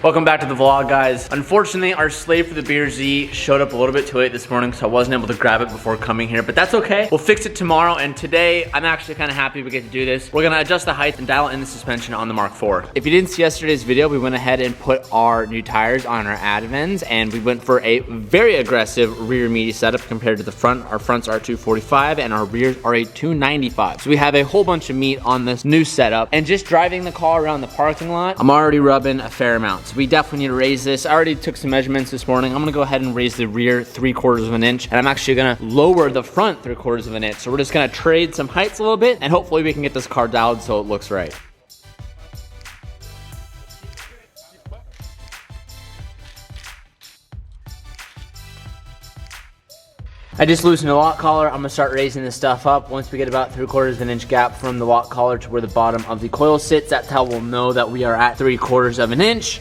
Welcome back to the vlog, guys. Unfortunately, our slave for the Beer Z showed up a little bit too late this morning, so I wasn't able to grab it before coming here, but that's okay. We'll fix it tomorrow, and today, I'm actually kind of happy we get to do this. We're gonna adjust the height and dial in the suspension on the Mark IV. If you didn't see yesterday's video, we went ahead and put our new tires on our Advents, and we went for a very aggressive rear meaty setup compared to the front. Our fronts are 245, and our rears are a 295. So we have a whole bunch of meat on this new setup, and just driving the car around the parking lot, I'm already rubbing a fair amount. So we definitely need to raise this. I already took some measurements this morning. I'm gonna go ahead and raise the rear 3/4 of an inch, and I'm actually gonna lower the front 3/4 of an inch. So we're just gonna trade some heights a little bit, and hopefully we can get this car dialed so it looks right. I just loosened the lock collar. I'm gonna start raising this stuff up. Once we get about 3/4 of an inch gap from the lock collar to where the bottom of the coil sits, that's how we'll know that we are at 3/4 of an inch.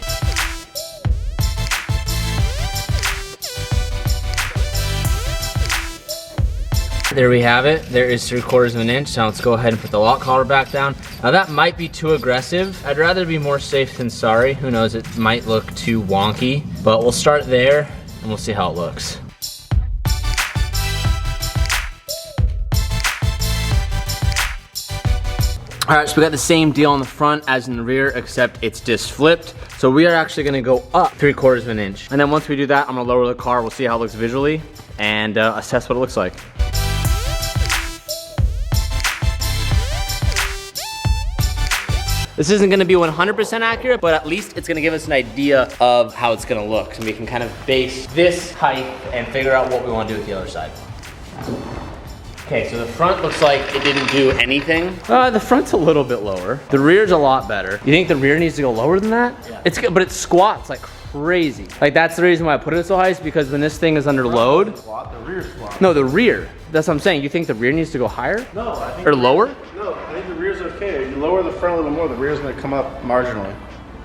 There we have it. There is 3/4 of an inch. So let's go ahead and put the lock collar back down. Now that might be too aggressive. I'd rather be more safe than sorry. Who knows, it might look too wonky, but we'll start there and we'll see how it looks. All right, so we got the same deal on the front as in the rear, except it's just flipped. So we are actually gonna go up 3/4 of an inch. And then once we do that, I'm gonna lower the car. We'll see how it looks visually and assess what it looks like. This isn't gonna be 100% accurate, but at least it's gonna give us an idea of how it's gonna look. So we can kind of base this height and figure out what we wanna do with the other side. Okay, so the front looks like it didn't do anything. The front's a little bit lower. The rear's a lot better. You think the rear needs to go lower than that? Yeah. It's good, but it squats like crazy. Like that's the reason why I put it so high, is because when this thing is under load. The rear squat. No, the rear. That's what I'm saying. You think the rear needs to go higher? No, I think. Or lower? No, I think the rear's okay. You lower the front a little more, the rear's gonna come up marginally.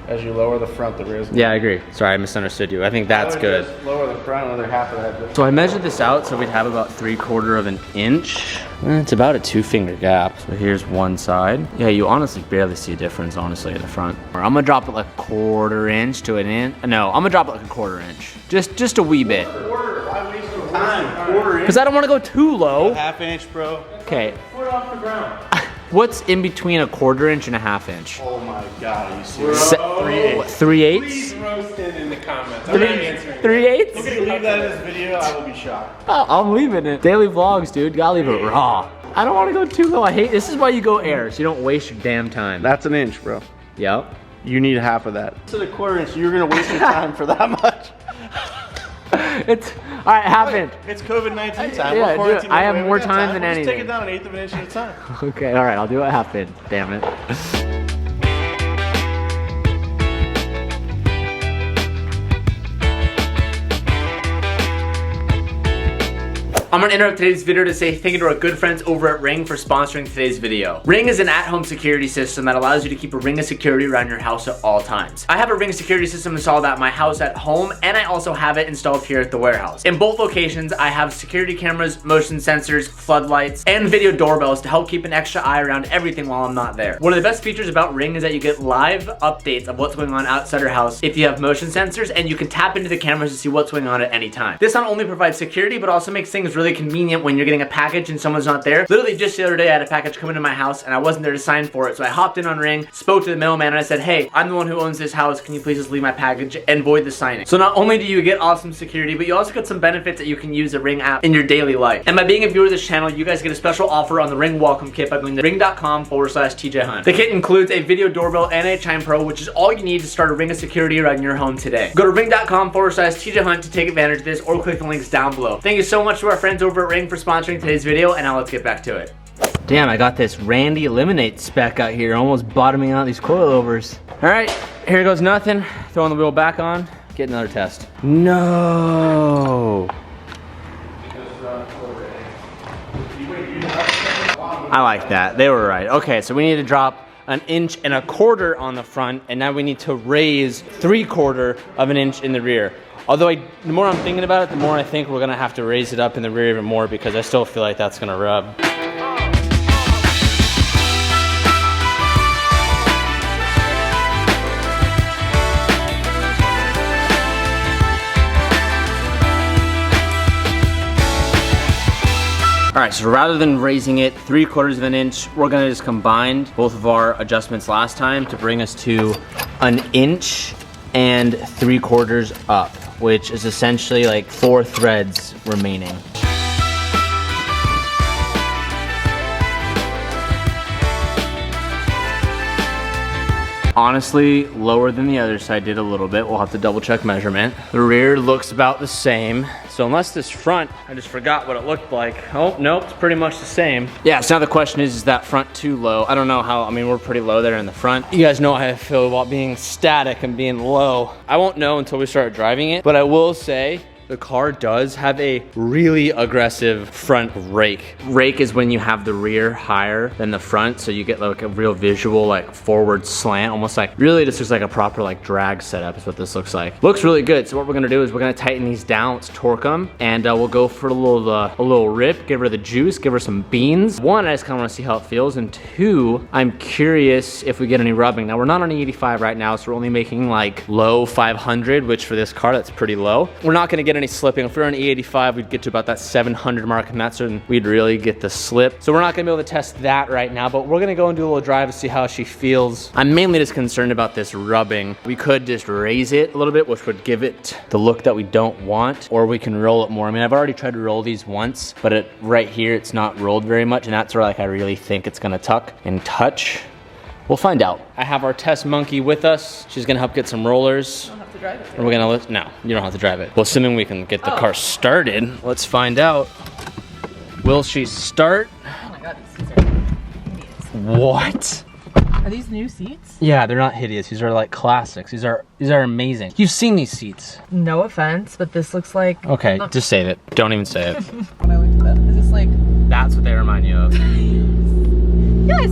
As you lower the front, the rear's. Yeah, I agree. Sorry, I misunderstood you. I think that's good. Just lower the front another half of that. So I measured this out, so we'd have about 3/4 of an inch. It's about a 2-finger gap. So here's one side. Yeah, you honestly barely see a difference, honestly, at the front. I'm gonna drop it like 1/4 inch to an inch. No, I'm gonna drop it like 1/4 inch. Just a wee bit. Why waste your time? 1/4 inch. Because I don't want to go too low. 1/2 inch, bro. Okay. Foot off the ground. What's in between a 1/4 inch and a 1/2 inch? Oh my God, are you serious? 3/8. 3/8? Please roast it in the comments. I'm not answering. 3/8? If you leave that in this video, I will be shocked. Oh, I'm leaving it. Daily vlogs, dude. Gotta leave it raw. I don't want to go too low. I hate. This is why you go air, so you don't waste your damn time. That's an inch, bro. Yep. You need half of that. To the 1/4 inch, you're gonna waste your time for that much. It's all right. Happened. It's COVID-19 time. Yeah, dude, I have more time than Just anything. take it down 1/8 of an inch at a time. Okay. All right. I'll do what happened. Damn it. I'm gonna interrupt today's video to say thank you to our good friends over at Ring for sponsoring today's video. Ring is an at-home security system that allows you to keep a ring of security around your house at all times. I have a Ring security system installed at my house at home, and I also have it installed here at the warehouse. In both locations, I have security cameras, motion sensors, floodlights, and video doorbells to help keep an extra eye around everything while I'm not there. One of the best features about Ring is that you get live updates of what's going on outside your house if you have motion sensors, and you can tap into the cameras to see what's going on at any time. This not only provides security, but also makes things really convenient when you're getting a package and someone's not there. Literally just the other day I had a package come into my house and I wasn't there to sign for it, so I hopped in on Ring, spoke to the mailman, and I said, hey, I'm the one who owns this house, can you please just leave my package and void the signing? So not only do you get awesome security, but you also get some benefits that you can use the Ring app in your daily life. And by being a viewer of this channel, you guys get a special offer on the Ring welcome kit by going to ring.com/TJ Hunt. The kit includes a video doorbell and a Chime Pro, which is all you need to start a Ring of security around your home today. Go to ring.com/TJ Hunt to take advantage of this, or click the links down below. Thank you so much to our friends over at Ring for sponsoring today's video, and now let's get back to it. Damn, I got this Randy Eliminate spec out here, almost bottoming out these coilovers. All right, here goes nothing. Throwing the wheel back on, get another test. No. I like that, they were right. Okay, so we need to drop 1.25 inches on the front, and now we need to raise 3/4 of an inch in the rear. Although the more I'm thinking about it, the more I think we're gonna have to raise it up in the rear even more, because I still feel like that's gonna rub. All right, so rather than raising it 3/4 of an inch, we're gonna just combine both of our adjustments last time to bring us to 1 inch and 3/4 up, which is essentially like 4 threads remaining. Honestly, lower than the other side did a little bit. We'll have to double check measurement. The rear looks about the same. So unless this front, I just forgot what it looked like. Oh, nope, it's pretty much the same. Yeah, so now the question is that front too low? I don't know how, I mean, we're pretty low there in the front. You guys know how I feel about being static and being low. I won't know until we start driving it, but I will say, the car does have a really aggressive front rake. Rake is when you have the rear higher than the front, so you get like a real visual like forward slant, almost like, really this looks like a proper like drag setup is what this looks like. Looks really good, so what we're gonna do is we're gonna tighten these down, let's torque them, and we'll go for a little rip, give her the juice, give her some beans. One, I just kinda wanna see how it feels, and two, I'm curious if we get any rubbing. Now we're not on an 85 right now, so we're only making like low 500, which for this car, that's pretty low. We're not gonna get any slipping. If we were on E85, we'd get to about that 700 mark, and that's when we'd really get the slip. So we're not gonna be able to test that right now, but we're gonna go and do a little drive to see how she feels. I'm mainly just concerned about this rubbing. We could just raise it a little bit, which would give it the look that we don't want, or we can roll it more. I mean, I've already tried to roll these once, but right here, it's not rolled very much, and that's where like I really think it's gonna tuck and touch. We'll find out. I have our test monkey with us. She's gonna help get some rollers. Don't have to drive it. We're gonna no, you don't have to drive it. Well, assuming we can get the car started, let's find out. Will she start? Oh my god, these seats are hideous. What? Are these new seats? Yeah, they're not hideous. These are like classics. These are amazing. You've seen these seats. No offense, but this looks like... Okay, just save it. Don't even say it. When I looked at that, is this like... That's what they remind you of. Yes!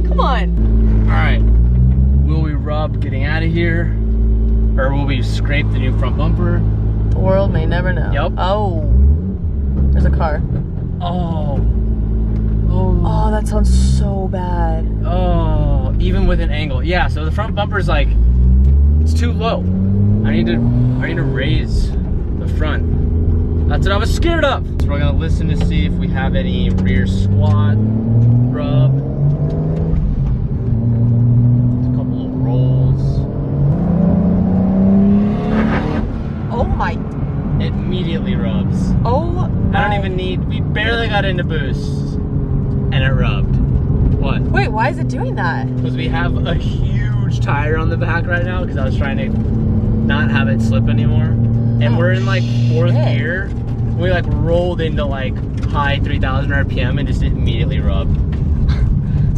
Come on! All right, will we rub getting out of here? Or will we scrape the new front bumper? The world may never know. Yep. Oh. There's a car. Oh. Oh, that sounds so bad. Oh, even with an angle. Yeah, so the front bumper's like, it's too low. I need to raise the front. That's what I was scared of. So we're gonna listen to see if we have any rear squat, rub. A couple of rolls. Oh my. It immediately rubs. Oh. I don't even need, we barely got into boost and it rubbed. What? Wait, why is it doing that? Because we have a huge tire on the back right now because I was trying to not have it slip anymore. And we're in like 4th gear. We like rolled into like high 3,000 RPM and just immediately rubbed.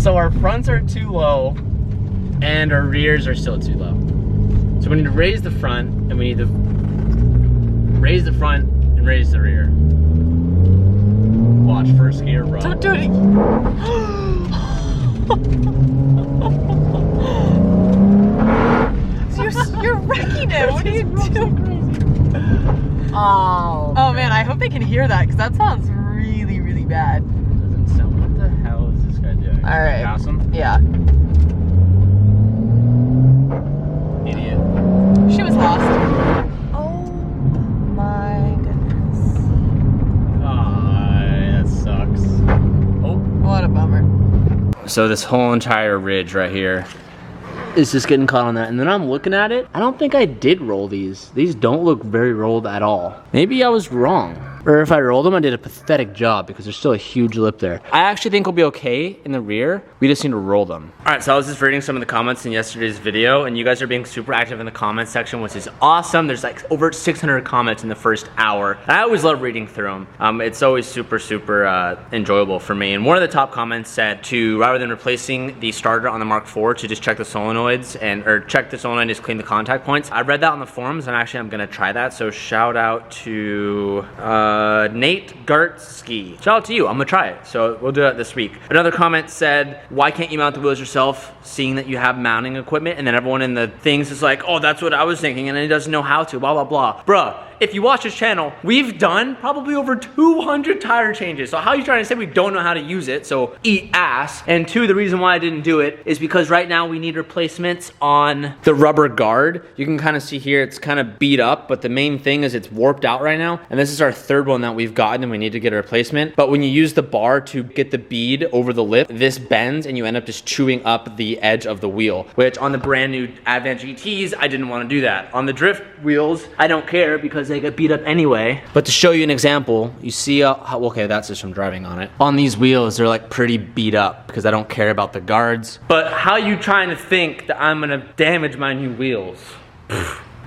So our fronts are too low and our rears are still too low. So we need to raise the front and we need to raise the front and raise the rear. Watch, first gear rub. Don't do it. You're wrecking it. What are you doing? Oh man, I hope they can hear that because that sounds really, really bad. Doesn't sound. What the hell is this guy doing? All right. Pass him? Yeah. Idiot. She was lost. Oh my goodness. That sucks. Oh. What a bummer. So this whole entire ridge right here is just getting caught on that. And then I'm looking at it. I don't think I did roll these. These don't look very rolled at all. Maybe I was wrong. Or if I rolled them, I did a pathetic job because there's still a huge lip there. I actually think we'll be okay in the rear. We just need to roll them. All right, so I was just reading some of the comments in yesterday's video and you guys are being super active in the comment section, which is awesome. There's like over 600 comments in the first hour. I always love reading through them. It's always super enjoyable for me. And one of the top comments said to, rather than replacing the starter on the Mark IV, to just check the solenoids or check the solenoid and just clean the contact points. I read that on the forums and actually I'm gonna try that. So shout out to, Nate Gartsky. Shout out to you, I'm gonna try it. So we'll do that this week. Another comment said, why can't you mount the wheels yourself, seeing that you have mounting equipment? And then everyone in the things is like, oh, that's what I was thinking, and he doesn't know how to, blah, blah, blah. Bruh, if you watch this channel, we've done probably over 200 tire changes. So how are you trying to say we don't know how to use it? So eat ass. And two, the reason why I didn't do it is because right now we need replacements on the rubber guard. You can kind of see here, it's kind of beat up, but the main thing is it's warped out right now. And this is our third one that we've gotten and we need to get a replacement. But when you use the bar to get the bead over the lip, this bends and you end up just chewing up the edge of the wheel, which on the brand new Advent GTs, I didn't want to do that. On the drift wheels, I don't care because they get beat up anyway. But to show you an example, you see how, okay, that's just from driving on it. On these wheels, they're like pretty beat up because I don't care about the guards. But how are you trying to think that I'm gonna damage my new wheels?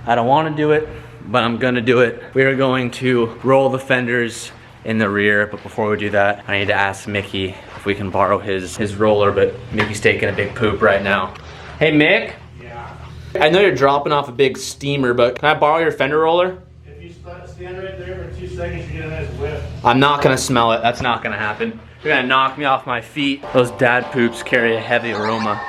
I don't want to do it, but I'm gonna do it. We are going to roll the fenders in the rear, but before we do that, I need to ask Mickey if we can borrow his roller, but Mickey's taking a big poop right now. Hey Mick? Yeah. I know you're dropping off a big steamer, but can I borrow your fender roller? If you stand right there for 2 seconds, you get a nice whiff. I'm not gonna smell it, that's not gonna happen. You're gonna knock me off my feet. Those dad poops carry a heavy aroma.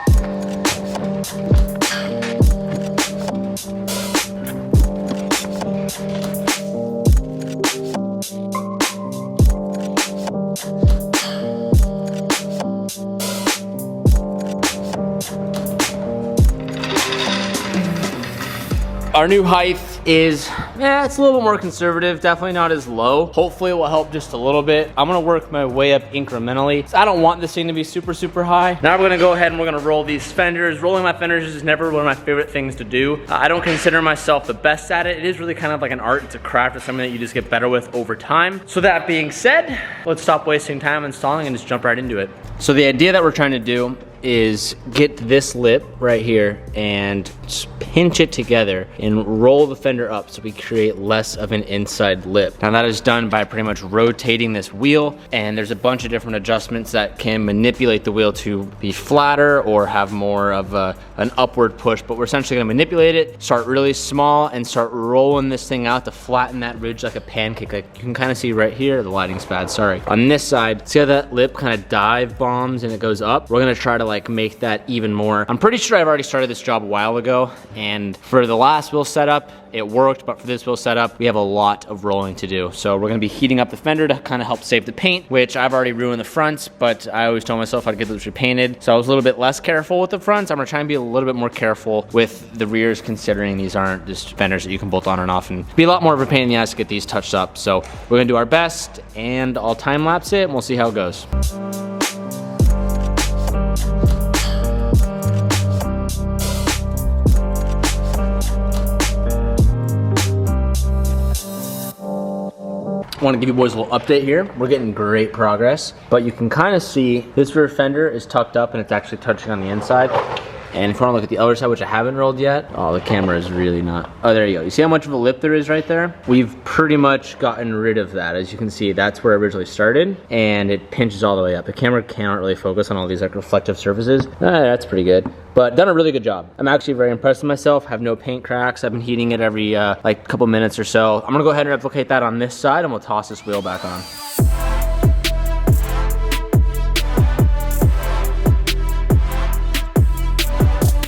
Our new height is, it's a little bit more conservative, definitely not as low. Hopefully it will help just a little bit. I'm gonna work my way up incrementally. So I don't want this thing to be super, super high. Now we're gonna go ahead and we're gonna roll these fenders. Rolling my fenders is never one of my favorite things to do. I don't consider myself the best at it. It is really kind of like an art, it's a craft, it's something that you just get better with over time. So that being said, let's stop wasting time installing and just jump right into it. So the idea that we're trying to do is get this lip right here and just pinch it together and roll the fender up so we create less of an inside lip. Now that is done by pretty much rotating this wheel, and there's a bunch of different adjustments that can manipulate the wheel to be flatter or have more of an upward push, but we're essentially gonna manipulate it, start really small and start rolling this thing out to flatten that ridge like a pancake. Like you can kind of see right here, the lighting's bad, sorry. On this side, see how that lip kind of dive bombs and it goes up? We're gonna try to like make that even more. I'm pretty sure I've already started this job a while ago, and for the last wheel setup, it worked, but for this wheel setup, we have a lot of rolling to do. So we're gonna be heating up the fender to kind of help save the paint, which I've already ruined the fronts, but I always told myself I'd get those repainted. So I was a little bit less careful with the fronts. I'm gonna try and be a little bit more careful with the rears, considering these aren't just fenders that you can bolt on and off, and be a lot more of a pain in the ass to get these touched up. So we're gonna do our best, and I'll time lapse it and we'll see how it goes. I want to give you boys a little update here. We're getting great progress, but you can kind of see this rear fender is tucked up and it's actually touching on the inside. And if you want to look at the other side, which I haven't rolled yet, oh, the camera is really not. Oh, there you go. You see how much of a lip there is right there? We've pretty much gotten rid of that. As you can see, that's where it originally started, and it pinches all the way up. The camera cannot really focus on all these like reflective surfaces. That's pretty good, but done a really good job. I'm actually very impressed with myself. Have no paint cracks. I've been heating it every like couple minutes or so. I'm gonna go ahead and replicate that on this side, and we'll toss this wheel back on.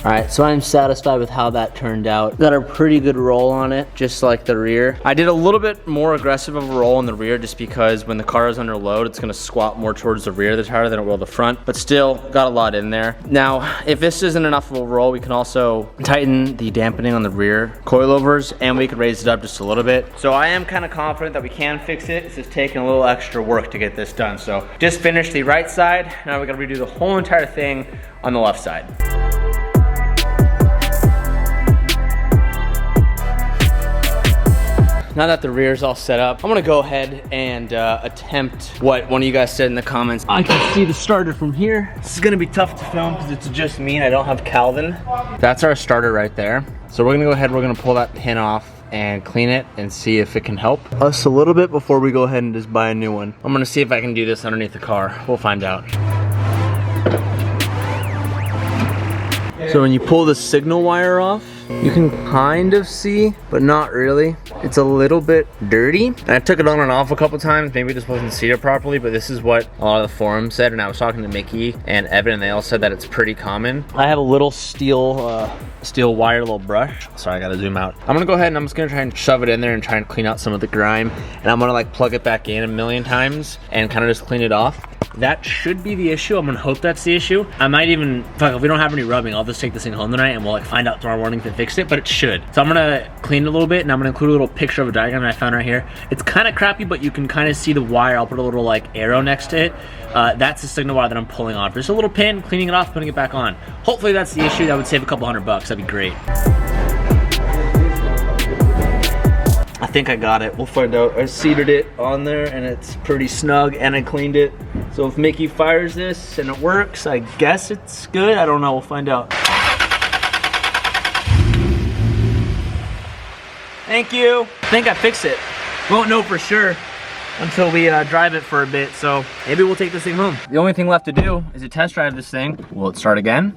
All right, so I'm satisfied with how that turned out. Got a pretty good roll on it, just like the rear. I did a little bit more aggressive of a roll in the rear just because when the car is under load, it's gonna squat more towards the rear of the tire than it will the front, but still got a lot in there. Now, if this isn't enough of a roll, we can also tighten the dampening on the rear coilovers, and we could raise it up just a little bit. So I am kind of confident that we can fix it. It's just taking a little extra work to get this done. So just finished the right side. Now we're gonna redo the whole entire thing on the left side. Now that the rear's all set up, I'm gonna go ahead and attempt what one of you guys said in the comments. I can see the starter from here. This is gonna be tough to film because it's just me and I don't have Calvin. That's our starter right there. So we're gonna go ahead, we're gonna pull that pin off and clean it and see if it can help us a little bit before we go ahead and just buy a new one. I'm gonna see if I can do this underneath the car. We'll find out. So when you pull the signal wire off, You can kind of see, but not really. It's a little bit dirty. And I took it on and off a couple times. Maybe this wasn't seated properly, but this is what a lot of the forums said. And I was talking to Mickey and Evan, and they all said that it's pretty common. I have a little steel wire little brush. Sorry, I gotta zoom out. I'm gonna go ahead and I'm just gonna try and shove it in there and try and clean out some of the grime. And I'm gonna like plug it back in a million times and kind of just clean it off. That should be the issue. I'm gonna hope that's the issue. I might even, fuck, if we don't have any rubbing, I'll just take this thing home tonight and we'll like find out tomorrow morning if it fixed it, but it should. So I'm gonna clean it a little bit and I'm gonna include a little picture of a diagram that I found right here. It's kind of crappy, but you can kind of see the wire. I'll put a little like arrow next to it. That's the signal wire that I'm pulling off. There's a little pin, cleaning it off, putting it back on. Hopefully that's the issue. That would save a couple $100. That'd be great. I think I got it. We'll find out. I seated it on there and it's pretty snug and I cleaned it. So if Mickey fires this and it works, I guess it's good. I don't know, we'll find out. Thank you. I think I fixed it. Won't know for sure until we drive it for a bit, so maybe we'll take this thing home. The only thing left to do is to test drive this thing. Will it start again?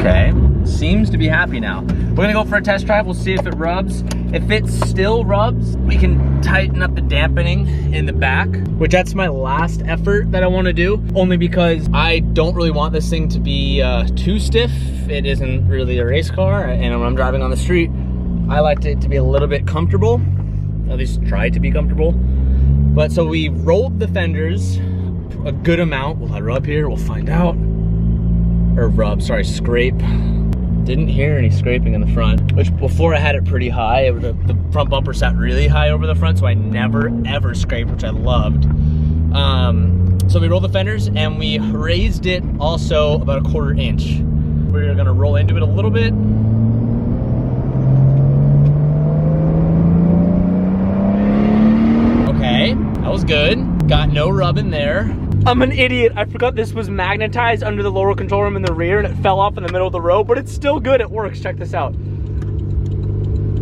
Okay, seems to be happy now. We're gonna go for a test drive, we'll see if it rubs. If it still rubs, we can tighten up the dampening in the back, which that's my last effort that I wanna do, only because I don't really want this thing to be too stiff. It isn't really a race car, and when I'm driving on the street, I like it to be a little bit comfortable, at least try to be comfortable. But so we rolled the fenders a good amount. Will I rub here? We'll find out. Or rub, sorry, scrape. Didn't hear any scraping in the front, which before I had it pretty high. The front bumper sat really high over the front, so I never ever scraped, which I loved. So we rolled the fenders and we raised it also about 1/4 inch. We're gonna roll into it a little bit. Okay, that was good. Got no rub in there. I'm an idiot. I forgot this was magnetized under the lower control room in the rear and it fell off in the middle of the road, but it's still good. It works. Check this out.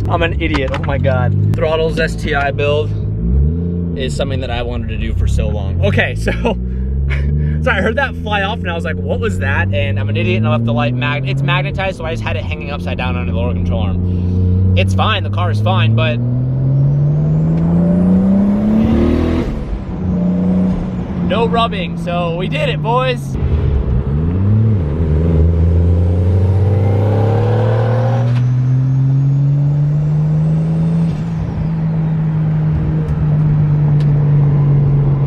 I'm an idiot. Oh my God. Throttles STI build is something that I wanted to do for so long. Okay, so I heard that fly off and I was like, what was that? And I'm an idiot and I left the light it's magnetized, so I just had it hanging upside down under the lower control arm. It's fine. The car is fine, but no rubbing, so we did it, boys.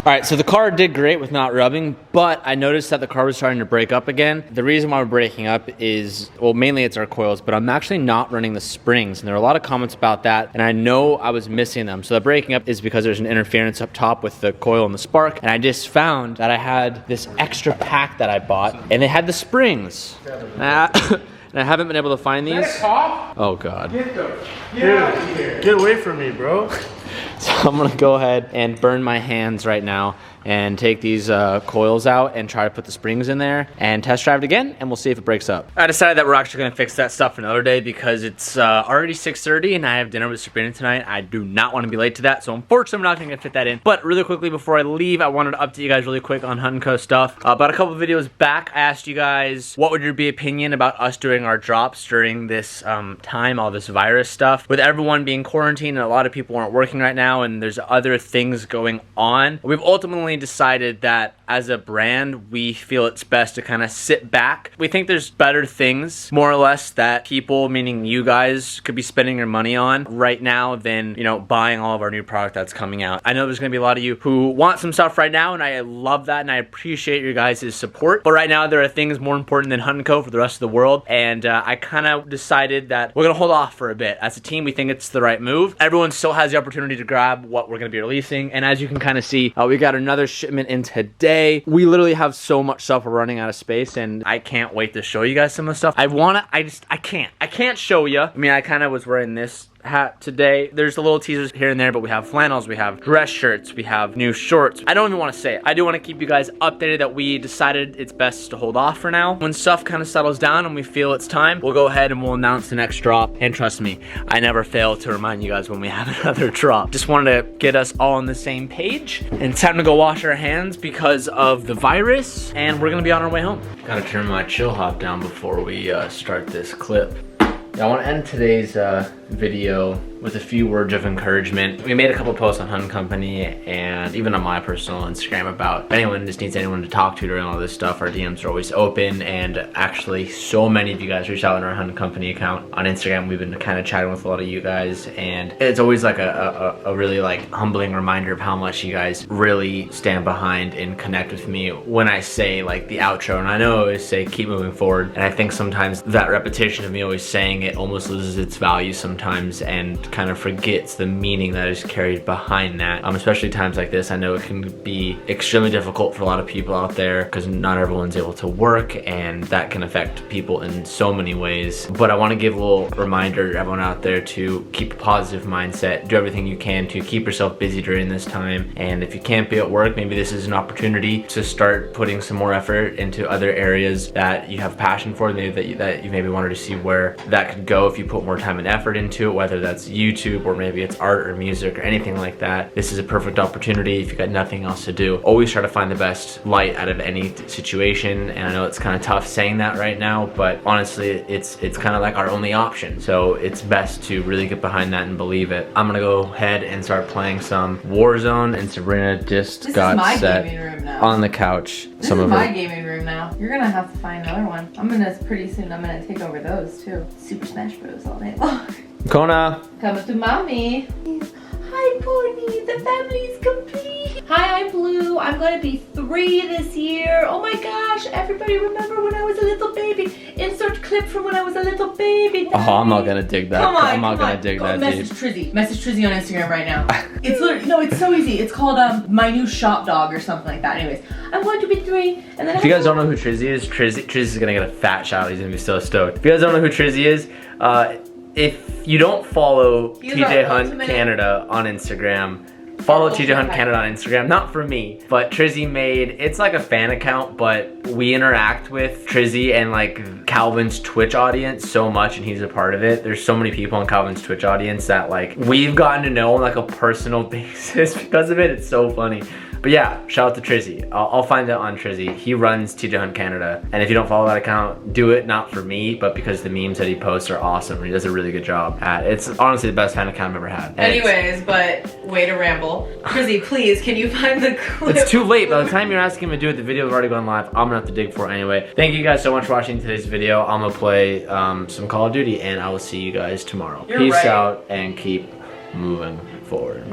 All right, so the car did great with not rubbing, but I noticed that the car was starting to break up again. The reason why we're breaking up is, well, mainly it's our coils, but I'm actually not running the springs, and there are a lot of comments about that, and I know I was missing them. So the breaking up is because there's an interference up top with the coil and the spark, and I just found that I had this extra pack that I bought, and it had the springs. And I haven't been able to find these. Oh God. Get away from me, bro. So I'm gonna go ahead and burn my hands right now and take these coils out and try to put the springs in there and test drive it again, and we'll see if it breaks up. I decided that we're actually gonna fix that stuff another day because it's already 6:30 and I have dinner with Sabrina tonight. I do not wanna be late to that, so unfortunately I'm not gonna fit that in. But really quickly before I leave, I wanted to update you guys really quick on Hunt & Co stuff. About a couple videos back, I asked you guys what would your opinion about us doing our drops during this time, all this virus stuff. With everyone being quarantined and a lot of people aren't working right now and there's other things going on, we've ultimately decided that as a brand, we feel it's best to kind of sit back. We think there's better things, more or less, that people, meaning you guys, could be spending your money on right now than, you know, buying all of our new product that's coming out. I know there's gonna be a lot of you who want some stuff right now, and I love that, and I appreciate your guys' support. But right now, there are things more important than Hunt & Co for the rest of the world, and I kind of decided that we're gonna hold off for a bit. As a team, we think it's the right move. Everyone still has the opportunity to grab what we're gonna be releasing, and as you can kind of see, we got another shipment in today. We literally have so much stuff, we're running out of space, and I can't wait to show you guys some of the stuff. I can't show you. I mean, I kind of was wearing this hat today. There's the little teasers here and there, but we have flannels, we have dress shirts, we have new shorts. I don't even want to say it. I do want to keep you guys updated that we decided it's best to hold off for now. When stuff kind of settles down and we feel it's time, we'll go ahead and we'll announce the next drop. And trust me, I never fail to remind you guys when we have another drop. Just wanted to get us all on the same page. And it's time to go wash our hands because of the virus, and we're gonna be on our way home. Gotta turn my chill hop down before we start this clip. I want to end today's video with a few words of encouragement. We made a couple posts on Hunt Company and even on my personal Instagram about if anyone just needs anyone to talk to during all this stuff. Our DMs are always open, and actually so many of you guys reached out on our Hunt Company account on Instagram. We've been kind of chatting with a lot of you guys, and it's always like a really like humbling reminder of how much you guys really stand behind and connect with me when I say like the outro. And I know I always say keep moving forward, and I think sometimes that repetition of me always saying it almost loses its value sometimes and kind of forgets the meaning that is carried behind that. Especially times like this, I know it can be extremely difficult for a lot of people out there because not everyone's able to work, and that can affect people in so many ways. But I want to give a little reminder to everyone out there to keep a positive mindset, do everything you can to keep yourself busy during this time, and if you can't be at work, maybe this is an opportunity to start putting some more effort into other areas that you have passion for, maybe that you maybe wanted to see where that could go if you put more time and effort into it, whether that's YouTube or maybe it's art or music or anything like that. This is a perfect opportunity if you got nothing else to do. Always try to find the best light out of any situation, and I know it's kind of tough saying that right now, but honestly it's kind of like our only option, so it's best to really get behind that and believe it. I'm gonna go ahead and start playing some Warzone, and Sabrina just got set on the couch. This is my gaming room now. You're gonna have to find another one. Pretty soon I'm gonna take over those too. Super Smash Bros all day long. Kona! Coming to mommy. Hi Pony, the family's complete. Hi, I'm Blue. I'm gonna be 3 this year. Oh my gosh, everybody remember when I was a little baby? Insert clip from when I was a little baby. Oh, I'm not gonna dig that. I'm not gonna dig that, message Trizzy. Message Trizzy on Instagram right now. It's literally, no, it's so easy. It's called my new shop dog or something like that. Anyways, I'm going to be 3, and then if you guys don't know who Trizzy is, Trizzy's gonna get a fat shout. He's gonna be so stoked. If you guys don't know who Trizzy is, if you don't follow TJ Hunt Canada on Instagram, follow TJ Hunt Canada on Instagram. Not for me, but Trizzy made, it's like a fan account, but we interact with Trizzy and like Calvin's Twitch audience so much, and he's a part of it. There's so many people in Calvin's Twitch audience that like we've gotten to know on like a personal basis because of it. It's so funny. But yeah, shout out to Trizzy. I'll find out on Trizzy. He runs TJ Hunt Canada. And if you don't follow that account, do it, not for me, but because the memes that he posts are awesome. And he does a really good job at it. It's honestly the best fan account I've ever had. And anyways, but way to ramble. Trizzy, please, can you find the clip? It's too late. By the time you're asking him to do it, the video has already gone live. I'm gonna have to dig for it anyway. Thank you guys so much for watching today's video. I'm gonna play some Call of Duty, and I will see you guys tomorrow. Peace out and keep moving forward.